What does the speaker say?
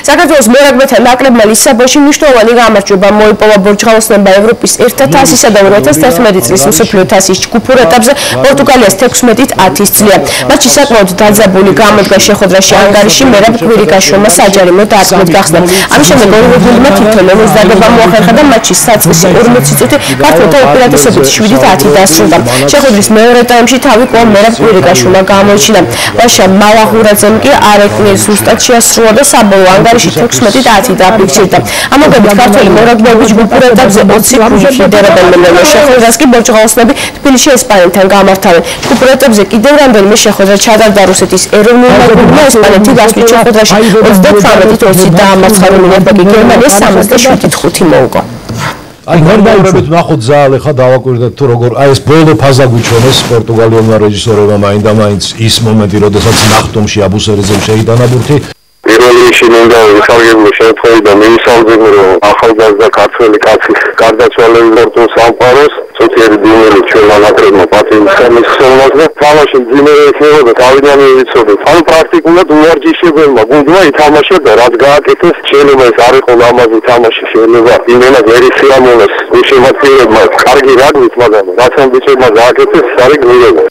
საქართველოს მერაგბეთა ნაკრებმა ლისაბონში მნიშვნელოვანი გამარჯვება მოიპოვა ბორჯღაოსნებმა ევროპის ერთა თასისა და 2011 წლის მსოფლიო თასის ჯგუფურ ეტაპზე პორტუგალიას 16-10 წლია. მატჩი საკმაოდ დაძაბული გამოდგა შეხვედრაში ანგარიში მერაბ კვირიკაშვილმა საჯარიმო დაარსებით გახსნა. ამის შემდეგ ორივე გუნდმა თითო ლომის დაგება მოახერხა და მატჩის საწყისი 40 წუთი ქართველთა უპირატესობით 7-10 დასრულდა. შეხვედრის მეორე ტაიმში თავი კვლავ მერაბ კვირიკაშვილმა გამოიჩინა. ვაშა მალაღურაძემ კი არ ეკნია ზუსტად შეასრულა და საბოლოო ანგარიში 16-10 დაფიქსირდა. ამგვარად ქართველი მერაბები ჯგუფურ ეტაპზე 20 ქულით ლიდერობენ. შეხვედრას კი ბორჯღაოსნები თბილისში ესპანეთთან გამართავენ. ჯგუფურ ეტაპზე კიდევ რამდენიმე შეხვედრა ჩატარდა რუსეთის ეროვნულმა გუნდმა ესპანეთი გასვლის შეხვედრაში 38-20 დაამარცხა, რომელმაც გერმანიას 37-5 მოუგო. აი გარდაუბრებით ნახოთ ზალ ხა დავაკვირდეთ თუ როგორ აი ეს ბოლო ფაზა გვიჩვენეს პორტუგალიელმა რეჟისორებმა მაინდა-მაინც ის მომენტი, როდესაც ნახტომში აბუსერიძემ შეიტანა ბურთი. პირველი მინდა ვისარგებლო შემთხვევიდან მივისალმებ, რომ ახალგაზრდა ქართველი კაცის გარდაცვალების მორთულ სამყაროს სოციალური დინერი ჩვენ ნაკრებმა პატივისცემის ხელმას და თამაში მძიმე იქნებოდა თავიდანვე ვიცოდეთ. ანუ პრაქტიკულად უვარჯიშებელმა გუნდმა ითამაშა და რაც გააკეთეს, შეიძლება ეს არ იყო ლამაზი თამაში, შეიძლება იმენად ვერ ისიამოვნეს გულშემატკივრებმა კარგი რაგბით, მაგრამ რაც ამ ბიჭებმა გააკეთეს, არის გმირობა.